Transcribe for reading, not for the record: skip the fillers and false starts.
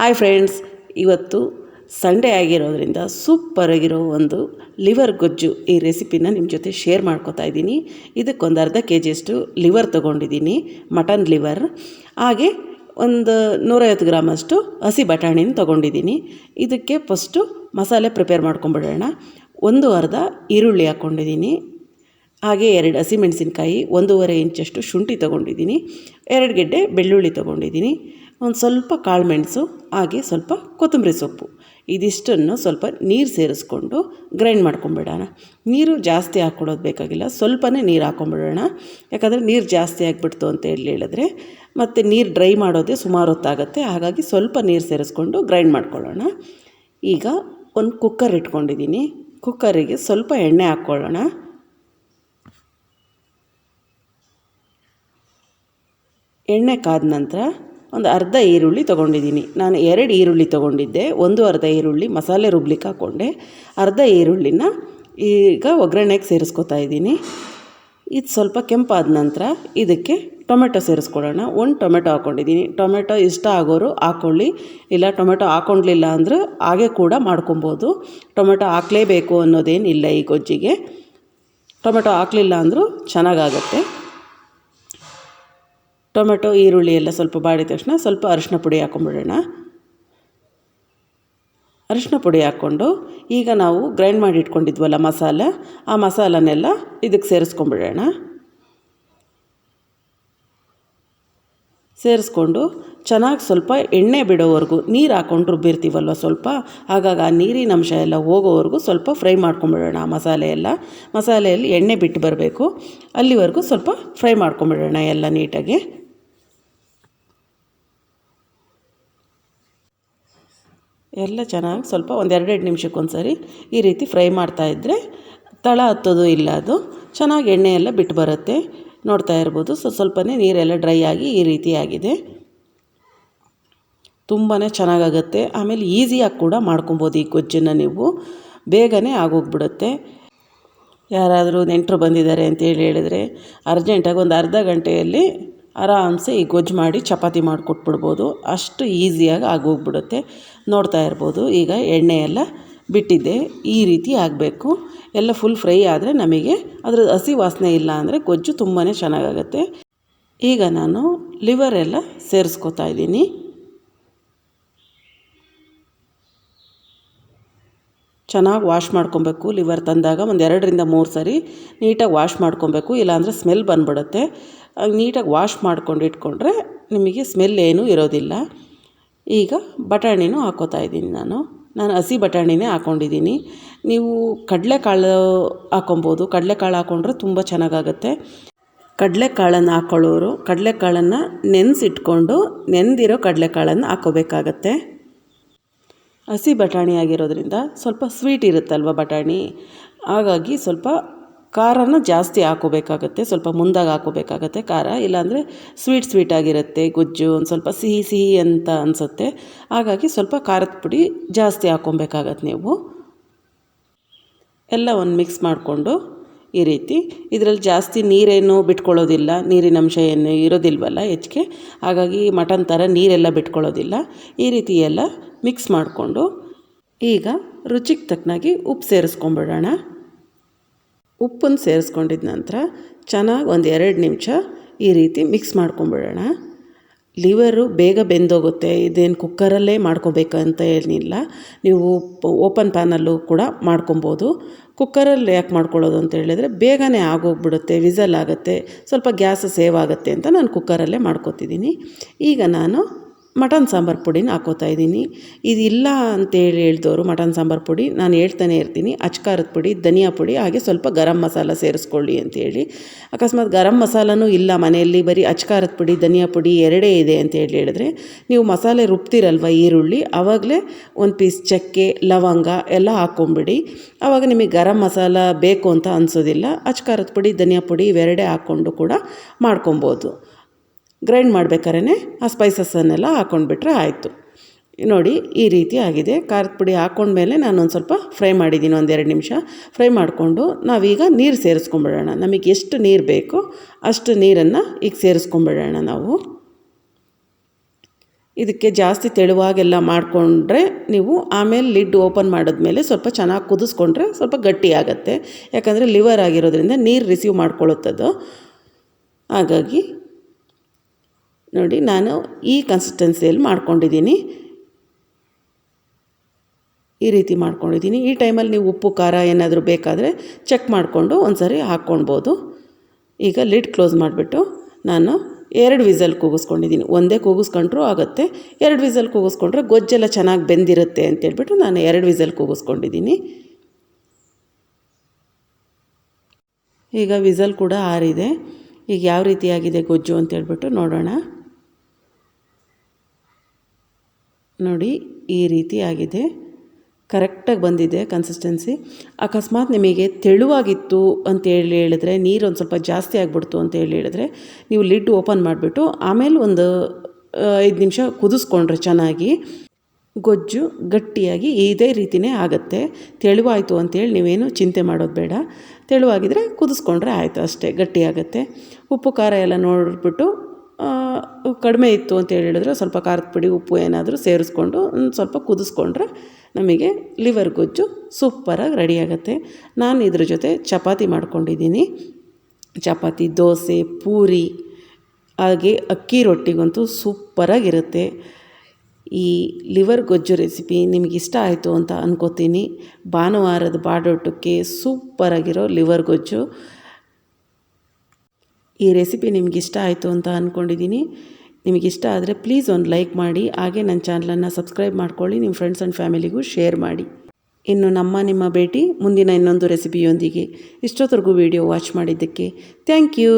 Hi friends, ಇವತ್ತು Sunday ಆಗಿರೋದ್ರಿಂದ ಸೂಪರಾಗಿರೋ ಒಂದು ಲಿವರ್ ಗೊಜ್ಜು ಈ ರೆಸಿಪಿನ ನಿಮ್ಮ ಜೊತೆ ಶೇರ್ ಮಾಡ್ಕೋತಾ ಇದ್ದೀನಿ. ಇದಕ್ಕೊಂದು ಅರ್ಧ ಕೆ ಜಿಯಷ್ಟು ಲಿವರ್ ತೊಗೊಂಡಿದ್ದೀನಿ, ಮಟನ್ ಲಿವರ್. ಹಾಗೆ ಒಂದು 150 ಗ್ರಾಮಷ್ಟು ಹಸಿ ಬಟಾಣಿನ ತೊಗೊಂಡಿದ್ದೀನಿ. ಇದಕ್ಕೆ ಫಸ್ಟು ಮಸಾಲೆ ಪ್ರಿಪೇರ್ ಮಾಡ್ಕೊಂಬಿಡೋಣ. ಒಂದು ಅರ್ಧ ಈರುಳ್ಳಿ ಹಾಕ್ಕೊಂಡಿದ್ದೀನಿ. ಹಾಗೆ 2 ಹಸಿಮೆಣಸಿನ್ಕಾಯಿ, 1.5 ಇಂಚಷ್ಟು ಶುಂಠಿ ತೊಗೊಂಡಿದ್ದೀನಿ, 2 ಗೆಡ್ಡೆ ಬೆಳ್ಳುಳ್ಳಿ ತೊಗೊಂಡಿದ್ದೀನಿ, ಒಂದು ಸ್ವಲ್ಪ ಕಾಳುಮೆಣಸು, ಹಾಗೆ ಸ್ವಲ್ಪ ಕೊತ್ತಂಬರಿ ಸೊಪ್ಪು. ಇದಿಷ್ಟನ್ನು ಸ್ವಲ್ಪ ನೀರು ಸೇರಿಸ್ಕೊಂಡು ಗ್ರೈಂಡ್ ಮಾಡ್ಕೊಂಬಿಡೋಣ. ನೀರು ಜಾಸ್ತಿ ಹಾಕ್ಕೊಡೋದು ಬೇಕಾಗಿಲ್ಲ, ಸ್ವಲ್ಪನೇ ನೀರು ಹಾಕ್ಕೊಂಬಿಡೋಣ. ಯಾಕಂದರೆ ನೀರು ಜಾಸ್ತಿ ಆಗಿಬಿಡ್ತು ಅಂತ ಹೇಳಿದ್ರೆ ಮತ್ತು ನೀರು ಡ್ರೈ ಮಾಡೋದೇ ಸುಮಾರು ಹೊತ್ತಾಗುತ್ತೆ. ಹಾಗಾಗಿ ಸ್ವಲ್ಪ ನೀರು ಸೇರಿಸ್ಕೊಂಡು ಗ್ರೈಂಡ್ ಮಾಡ್ಕೊಳ್ಳೋಣ. ಈಗ ಒಂದು ಕುಕ್ಕರ್ ಇಟ್ಕೊಂಡಿದ್ದೀನಿ. ಕುಕ್ಕರಿಗೆ ಸ್ವಲ್ಪ ಎಣ್ಣೆ ಹಾಕ್ಕೊಳ್ಳೋಣ. ಎಣ್ಣೆ ಕಾದ ನಂತರ ಒಂದು ಅರ್ಧ ಈರುಳ್ಳಿ ತೊಗೊಂಡಿದ್ದೀನಿ. ನಾನು 2 ಈರುಳ್ಳಿ ತೊಗೊಂಡಿದ್ದೆ. ಒಂದು ಅರ್ಧ ಈರುಳ್ಳಿ ಮಸಾಲೆ ರುಬ್ಲಿಕ್ಕೆ ಹಾಕ್ಕೊಂಡೆ. ಅರ್ಧ ಈರುಳ್ಳಿನ ಈಗ ಒಗ್ಗರಣೆಗೆ ಸೇರಿಸ್ಕೊತಾ ಇದ್ದೀನಿ. ಇದು ಸ್ವಲ್ಪ ಕೆಂಪಾದ ನಂತರ ಇದಕ್ಕೆ ಟೊಮೆಟೊ ಸೇರಿಸ್ಕೊಳ್ಳೋಣ. 1 ಟೊಮೆಟೊ ಹಾಕ್ಕೊಂಡಿದ್ದೀನಿ. ಟೊಮೆಟೊ ಇಷ್ಟ ಆಗೋರು ಹಾಕ್ಕೊಳ್ಳಿ, ಇಲ್ಲ ಟೊಮೆಟೊ ಹಾಕ್ಕೊಂಡ್ಲಿಲ್ಲ ಅಂದ್ರೆ ಹಾಗೆ ಕೂಡ ಮಾಡ್ಕೊಬೋದು. ಟೊಮೆಟೊ ಹಾಕಲೇಬೇಕು ಅನ್ನೋದೇನಿಲ್ಲ ಈ ಗೊಜ್ಜಿಗೆ. ಟೊಮೆಟೊ ಹಾಕಲಿಲ್ಲ ಅಂದರೂ ಚೆನ್ನಾಗಾಗತ್ತೆ. ಟೊಮೆಟೊ ಈರುಳ್ಳಿ ಎಲ್ಲ ಸ್ವಲ್ಪ ಬಾಡಿದ ತಕ್ಷಣ ಸ್ವಲ್ಪ ಅರಿಶಿನ ಪುಡಿ ಹಾಕ್ಕೊಂಬಿಡೋಣ. ಅರಿಶಿನ ಪುಡಿ ಹಾಕ್ಕೊಂಡು ಈಗ ನಾವು ಗ್ರೈಂಡ್ ಮಾಡಿ ಇಟ್ಕೊಂಡಿದ್ವಲ್ಲ ಮಸಾಲೆ, ಆ ಮಸಾಲನೆಲ್ಲ ಇದಕ್ಕೆ ಸೇರಿಸ್ಕೊಂಬಿಡೋಣ. ಸೇರಿಸ್ಕೊಂಡು ಚೆನ್ನಾಗಿ ಸ್ವಲ್ಪ ಎಣ್ಣೆ ಬಿಡೋವರೆಗೂ, ನೀರು ಹಾಕ್ಕೊಂಡು ರುಬ್ಬಿರ್ತೀವಲ್ವ ಸ್ವಲ್ಪ, ಹಾಗಾಗಿ ಆ ನೀರಿನ ಅಂಶ ಎಲ್ಲ ಹೋಗೋವರೆಗೂ ಸ್ವಲ್ಪ ಫ್ರೈ ಮಾಡ್ಕೊಂಬಿಡೋಣ. ಆ ಮಸಾಲೆಯಲ್ಲಿ ಎಣ್ಣೆ ಬಿಟ್ಟು ಬರಬೇಕು, ಅಲ್ಲಿವರೆಗೂ ಸ್ವಲ್ಪ ಫ್ರೈ ಮಾಡ್ಕೊಂಬಿಡೋಣ ಎಲ್ಲ ನೀಟಾಗಿ. ಎಲ್ಲ ಚೆನ್ನಾಗಿ ಸ್ವಲ್ಪ ಒಂದು 2 ನಿಮಿಷಕ್ಕೊಂದು ಸರಿ ಈ ರೀತಿ ಫ್ರೈ ಮಾಡ್ತಾಯಿದ್ರೆ ತಳ ಹತ್ತೋದು ಇಲ್ಲ, ಅದು ಚೆನ್ನಾಗಿ ಎಣ್ಣೆ ಎಲ್ಲ ಬಿಟ್ಟು ಬರುತ್ತೆ. ನೋಡ್ತಾ ಇರ್ಬೋದು, ಸ್ವಲ್ಪನೇ ನೀರೆಲ್ಲ ಡ್ರೈ ಆಗಿ ಈ ರೀತಿ ಆಗಿದೆ. ತುಂಬಾ ಚೆನ್ನಾಗಾಗುತ್ತೆ. ಆಮೇಲೆ ಈಸಿಯಾಗಿ ಕೂಡ ಮಾಡ್ಕೊಬೋದು ಈ ಗೊಜ್ಜನ್ನು. ನೀವು ಬೇಗನೆ ಆಗೋಗ್ಬಿಡುತ್ತೆ. ಯಾರಾದರೂ ನೆಂಟರು ಬಂದಿದ್ದಾರೆ ಅಂತೇಳಿ ಹೇಳಿದ್ರೆ ಅರ್ಜೆಂಟಾಗಿ ಒಂದು ಅರ್ಧ ಗಂಟೆಯಲ್ಲಿ ಆರಾಮ್ಸೆ ಈ ಗೊಜ್ಜು ಮಾಡಿ ಚಪಾತಿ ಮಾಡಿಕೊಟ್ಬಿಡ್ಬೋದು. ಅಷ್ಟು ಈಸಿಯಾಗಿ ಆಗೋಗ್ಬಿಡುತ್ತೆ. ನೋಡ್ತಾ ಇರ್ಬೋದು, ಈಗ ಎಣ್ಣೆ ಎಲ್ಲ ಬಿಟ್ಟಿದ್ದೆ. ಈ ರೀತಿ ಆಗಬೇಕು. ಎಲ್ಲ ಫುಲ್ ಫ್ರೈ ಆದರೆ ನಮಗೆ ಅದರ ಹಸಿ ವಾಸನೆ ಇಲ್ಲ ಅಂದರೆ ಗೊಜ್ಜು ತುಂಬಾ ಚೆನ್ನಾಗಾಗುತ್ತೆ. ಈಗ ನಾನು ಲಿವರ್ ಎಲ್ಲ ಸೇರಿಸ್ಕೊತಾ ಇದ್ದೀನಿ. ಚೆನ್ನಾಗಿ ವಾಶ್ ಮಾಡ್ಕೊಬೇಕು. ಲಿವರ್ ತಂದಾಗ ಒಂದು 2ರಿಂದ 3 ಸರಿ ನೀಟಾಗಿ ವಾಶ್ ಮಾಡ್ಕೊಬೇಕು, ಇಲ್ಲಾಂದರೆ ಸ್ಮೆಲ್ ಬಂದುಬಿಡುತ್ತೆ. ನೀಟಾಗಿ ವಾಶ್ ಮಾಡ್ಕೊಂಡು ಇಟ್ಕೊಂಡ್ರೆ ನಿಮಗೆ ಸ್ಮೆಲ್ ಏನೂ ಇರೋದಿಲ್ಲ. ಈಗ ಬಟಾಣಿನೂ ಹಾಕ್ಕೋತಾ ಇದ್ದೀನಿ. ನಾನು ಹಸಿ ಬಟಾಣಿನೇ ಹಾಕ್ಕೊಂಡಿದ್ದೀನಿ. ನೀವು ಕಡಲೆಕಾಳು ಹಾಕ್ಕೊಬೋದು. ಕಡಲೆಕಾಳು ಹಾಕ್ಕೊಂಡ್ರೆ ತುಂಬ ಚೆನ್ನಾಗಾಗುತ್ತೆ. ಕಡಲೆಕಾಳನ್ನು ಹಾಕ್ಕೊಳ್ಳೋರು ಕಡಲೆಕಾಳನ್ನು ನೆನೆಸಿಟ್ಕೊಂಡು ನೆಂದಿರೋ ಕಡಲೆಕಾಳನ್ನು ಹಾಕ್ಕೋಬೇಕಾಗತ್ತೆ. ಹಸಿ ಬಟಾಣಿ ಆಗಿರೋದ್ರಿಂದ ಸ್ವಲ್ಪ ಸ್ವೀಟ್ ಇರುತ್ತಲ್ವ ಬಟಾಣಿ, ಹಾಗಾಗಿ ಸ್ವಲ್ಪ ಖಾರನ ಜಾಸ್ತಿ ಹಾಕ್ಕೋಬೇಕಾಗತ್ತೆ. ಸ್ವಲ್ಪ ಮುಂದಾಗಿ ಹಾಕ್ಕೋಬೇಕಾಗತ್ತೆ ಖಾರ, ಇಲ್ಲಾಂದರೆ ಸ್ವೀಟ್ ಆಗಿರುತ್ತೆ ಗೊಜ್ಜು, ಒಂದು ಸ್ವಲ್ಪ ಸಿಹಿ ಅಂತ ಅನಿಸುತ್ತೆ. ಹಾಗಾಗಿ ಸ್ವಲ್ಪ ಖಾರದ ಪುಡಿ ಜಾಸ್ತಿ ಹಾಕ್ಕೊಬೇಕಾಗತ್ತೆ ನೀವು. ಎಲ್ಲ ಒಂದು ಮಿಕ್ಸ್ ಮಾಡಿಕೊಂಡು ಈ ರೀತಿ, ಇದರಲ್ಲಿ ಜಾಸ್ತಿ ನೀರೇನು ಬಿಟ್ಕೊಳ್ಳೋದಿಲ್ಲ, ನೀರಿನ ಅಂಶ ಏನು ಇರೋದಿಲ್ವಲ್ಲ ಹೆಚ್ಚಿಗೆ, ಹಾಗಾಗಿ ಮಟನ್ ಥರ ನೀರೆಲ್ಲ ಬಿಟ್ಕೊಳ್ಳೋದಿಲ್ಲ. ಈ ರೀತಿ ಎಲ್ಲ ಮಿಕ್ಸ್ ಮಾಡಿಕೊಂಡು ಈಗ ರುಚಿಗೆ ತಕ್ಕನಾಗಿ ಉಪ್ಪು ಸೇರಿಸ್ಕೊಂಬಿಡೋಣ. ಉಪ್ಪನ್ನು ಸೇರಿಸ್ಕೊಂಡಿದ ನಂತರ ಚೆನ್ನಾಗಿ ಒಂದು 2 ನಿಮಿಷ ಈ ರೀತಿ ಮಿಕ್ಸ್ ಮಾಡ್ಕೊಂಬಿಡೋಣ. ಲಿವರು ಬೇಗ ಬೆಂದೋಗುತ್ತೆ. ಇದೇನು ಕುಕ್ಕರಲ್ಲೇ ಮಾಡ್ಕೋಬೇಕಂತ ಏನಿಲ್ಲ, ನೀವು ಓಪನ್ ಪ್ಯಾನಲ್ಲೂ ಕೂಡ ಮಾಡ್ಕೊಬೋದು. ಕುಕ್ಕರಲ್ಲಿ ಯಾಕೆ ಮಾಡ್ಕೊಳ್ಳೋದು ಅಂತ ಹೇಳಿದರೆ ಬೇಗನೆ ಆಗೋಗ್ಬಿಡುತ್ತೆ, ವಿಸಲ್ ಆಗುತ್ತೆ, ಸ್ವಲ್ಪ ಗ್ಯಾಸ್ ಸೇವ್ ಆಗುತ್ತೆ ಅಂತ ನಾನು ಕುಕ್ಕರಲ್ಲೇ ಮಾಡ್ಕೊತಿದ್ದೀನಿ. ಈಗ ನಾನು ಮಟನ್ ಸಾಂಬಾರು ಪುಡಿನ ಹಾಕ್ಕೋತಾ ಇದ್ದೀನಿ. ಇದಿಲ್ಲ ಅಂತೇಳಿ ಹೇಳಿದವರು ಮಟನ್ ಸಾಂಬಾರು ಪುಡಿ ನಾನು ಹೇಳ್ತಾನೆ ಇರ್ತೀನಿ, ಅಚ್ಕಾರದ ಪುಡಿ, ಧನಿಯಾ ಪುಡಿ, ಹಾಗೆ ಸ್ವಲ್ಪ ಗರಂ ಮಸಾಲ ಸೇರಿಸ್ಕೊಳ್ಳಿ ಅಂತೇಳಿ. ಅಕಸ್ಮಾತ್ ಗರಂ ಮಸಾಲನೂ ಇಲ್ಲ ಮನೆಯಲ್ಲಿ, ಬರೀ ಅಚ್ಕಾರದ ಪುಡಿ, ಧನಿಯಾ ಪುಡಿ 2 ಇದೆ ಅಂತ ಹೇಳಿದ್ರೆ ನೀವು ಮಸಾಲೆ ರುಬ್ತಿರಲ್ವ ಈರುಳ್ಳಿ, ಆವಾಗಲೇ ಒಂದು ಪೀಸ್ ಚಕ್ಕೆ, ಲವಂಗ ಎಲ್ಲ ಹಾಕ್ಕೊಂಬಿಡಿ. ಆವಾಗ ನಿಮಗೆ ಗರಂ ಮಸಾಲ ಬೇಕು ಅಂತ ಅನಿಸೋದಿಲ್ಲ. ಅಚ್ಕಾರದ ಪುಡಿ, ಧನಿಯಾ ಪುಡಿ ಇವೆರಡೇ ಹಾಕ್ಕೊಂಡು ಕೂಡ ಮಾಡ್ಕೊಬೋದು. ಗ್ರೈಂಡ್ ಮಾಡ್ಬೇಕಾದ್ರೆ ಆ ಸ್ಪೈಸಸ್ಸನ್ನೆಲ್ಲ ಹಾಕ್ಕೊಂಡ್ಬಿಟ್ರೆ ಆಯಿತು. ನೋಡಿ ಈ ರೀತಿ ಆಗಿದೆ. ಖಾರದ ಪುಡಿ ಹಾಕ್ಕೊಂಡ್ಮೇಲೆ ನಾನೊಂದು ಸ್ವಲ್ಪ ಫ್ರೈ ಮಾಡಿದ್ದೀನಿ, ಒಂದು 2 ನಿಮಿಷ ಫ್ರೈ ಮಾಡಿಕೊಂಡು ನಾವೀಗ ನೀರು ಸೇರಿಸ್ಕೊಂಬಿಡೋಣ. ನಮಗೆ ಎಷ್ಟು ನೀರು ಬೇಕೋ ಅಷ್ಟು ನೀರನ್ನು ಈಗ ಸೇರಿಸ್ಕೊಂಬಿಡೋಣ ನಾವು. ಇದಕ್ಕೆ ಜಾಸ್ತಿ ತೆಳುವಾಗೆಲ್ಲ ಮಾಡಿಕೊಂಡ್ರೆ ನೀವು ಆಮೇಲೆ ಲಿಡ್ ಓಪನ್ ಮಾಡಿದ್ಮೇಲೆ ಸ್ವಲ್ಪ ಚೆನ್ನಾಗಿ ಕುದಿಸ್ಕೊಂಡ್ರೆ ಸ್ವಲ್ಪ ಗಟ್ಟಿ ಆಗುತ್ತೆ. ಯಾಕಂದರೆ ಲಿವರ್ ಆಗಿರೋದ್ರಿಂದ ನೀರು ರಿಸೀವ್ ಮಾಡ್ಕೊಳ್ಳುತ್ತದು. ಹಾಗಾಗಿ ನೋಡಿ ನಾನು ಈ ಕನ್ಸಿಸ್ಟೆನ್ಸಿಯಲ್ಲಿ ಮಾಡ್ಕೊಂಡಿದ್ದೀನಿ, ಈ ರೀತಿ ಮಾಡ್ಕೊಂಡಿದ್ದೀನಿ. ಈ ಟೈಮಲ್ಲಿ ನೀವು ಉಪ್ಪು ಖಾರ ಏನಾದರೂ ಬೇಕಾದರೆ ಚೆಕ್ ಮಾಡಿಕೊಂಡು ಒಂದು ಸಾರಿ ಹಾಕ್ಕೊಳ್ಬೋದು. ಈಗ ಲಿಡ್ ಕ್ಲೋಸ್ ಮಾಡಿಬಿಟ್ಟು ನಾನು 2 ವಿಸಲ್ ಕೂಗಿಸ್ಕೊಂಡಿದ್ದೀನಿ. ಒಂದೇ ಕೂಗಿಸ್ಕೊಂಡ್ರೂ ಆಗುತ್ತೆ, 2 ವಿಸಲ್ ಕೂಗಿಸ್ಕೊಂಡ್ರೆ ಗೊಜ್ಜೆಲ್ಲ ಚೆನ್ನಾಗಿ ಬೆಂದಿರುತ್ತೆ ಅಂತೇಳ್ಬಿಟ್ಟು ನಾನು 2 ವಿಸಲ್ ಕೂಗಿಸ್ಕೊಂಡಿದ್ದೀನಿ. ಈಗ ವಿಸಲ್ ಕೂಡ ಆರಿದೆ. ಈಗ ಯಾವ ರೀತಿಯಾಗಿದೆ ಗೊಜ್ಜು ಅಂತೇಳ್ಬಿಟ್ಟು ನೋಡೋಣ. ನೋಡಿ ಈ ರೀತಿ ಆಗಿದೆ, ಕರೆಕ್ಟಾಗಿ ಬಂದಿದೆ ಕನ್ಸಿಸ್ಟೆನ್ಸಿ. ಅಕಸ್ಮಾತ್ ನಿಮಗೆ ತೆಳುವಾಗಿತ್ತು ಅಂತೇಳಿ ಹೇಳಿದ್ರೆ, ನೀರು ಒಂದು ಸ್ವಲ್ಪ ಜಾಸ್ತಿ ಆಗಿಬಿಡ್ತು ಅಂತೇಳಿ ಹೇಳಿದ್ರೆ, ನೀವು ಲಿಡ್ ಓಪನ್ ಮಾಡಿಬಿಟ್ಟು ಆಮೇಲೆ ಒಂದು 5 ನಿಮಿಷ ಕುದಿಸ್ಕೊಂಡ್ರೆ ಚೆನ್ನಾಗಿ ಗೊಜ್ಜು ಗಟ್ಟಿಯಾಗಿ ಇದೇ ರೀತಿಯೇ ಆಗುತ್ತೆ. ತೆಳುವಾಯಿತು ಅಂತೇಳಿ ನೀವೇನು ಚಿಂತೆ ಮಾಡೋದು ಬೇಡ. ತೆಳುವಾಗಿದ್ದರೆ ಕುದಿಸ್ಕೊಂಡ್ರೆ ಆಯಿತು ಅಷ್ಟೇ, ಗಟ್ಟಿಯಾಗುತ್ತೆ. ಉಪ್ಪು ಖಾರ ಎಲ್ಲ ನೋಡಿಬಿಟ್ಟು ಕಡಿಮೆ ಇತ್ತು ಅಂತ ಹೇಳಿದ್ರೆ ಸ್ವಲ್ಪ ಖಾರದ ಪುಡಿ ಉಪ್ಪು ಏನಾದರೂ ಸೇರಿಸ್ಕೊಂಡು ಒಂದು ಸ್ವಲ್ಪ ಕುದಿಸ್ಕೊಂಡ್ರೆ ನಮಗೆ ಲಿವರ್ ಗೊಜ್ಜು ಸೂಪರಾಗಿ ರೆಡಿಯಾಗುತ್ತೆ. ನಾನು ಇದ್ರ ಜೊತೆ ಚಪಾತಿ ಮಾಡ್ಕೊಂಡಿದ್ದೀನಿ. ಚಪಾತಿ, ದೋಸೆ, ಪೂರಿ ಹಾಗೆ ಅಕ್ಕಿ ರೊಟ್ಟಿಗಂತೂ ಸೂಪರಾಗಿರುತ್ತೆ. ಈ ಲಿವರ್ ಗೊಜ್ಜು ರೆಸಿಪಿ ನಿಮಗೆ ಇಷ್ಟ ಆಯಿತು ಅಂತ ಅಂದ್ಕೋತೀನಿ. ಭಾನುವಾರದ ಬಾಡೂಟಕ್ಕೆ ಸೂಪರಾಗಿರೋ ಲಿವರ್ ಗೊಜ್ಜು. ಈ ರೆಸಿಪಿ ನಿಮಗಿಷ್ಟ ಆಯಿತು ಅಂತ ಅಂದ್ಕೊಂಡಿದ್ದೀನಿ. ನಿಮಗಿಷ್ಟ ಆದರೆ ಪ್ಲೀಸ್ ಒಂದು ಲೈಕ್ ಮಾಡಿ, ಹಾಗೆ ನನ್ನ ಚಾನಲನ್ನು ಸಬ್ಸ್ಕ್ರೈಬ್ ಮಾಡ್ಕೊಳ್ಳಿ, ನಿಮ್ಮ ಫ್ರೆಂಡ್ಸ್ ಆ್ಯಂಡ್ ಫ್ಯಾಮಿಲಿಗೂ ಶೇರ್ ಮಾಡಿ. ಇನ್ನು ನಿಮ್ಮ ಭೇಟಿ ಮುಂದಿನ ಇನ್ನೊಂದು ರೆಸಿಪಿಯೊಂದಿಗೆ. ಇಷ್ಟೊತ್ತರೆಗೂ ವಿಡಿಯೋ ವಾಚ್ ಮಾಡಿದ್ದಕ್ಕೆ ಥ್ಯಾಂಕ್ ಯು.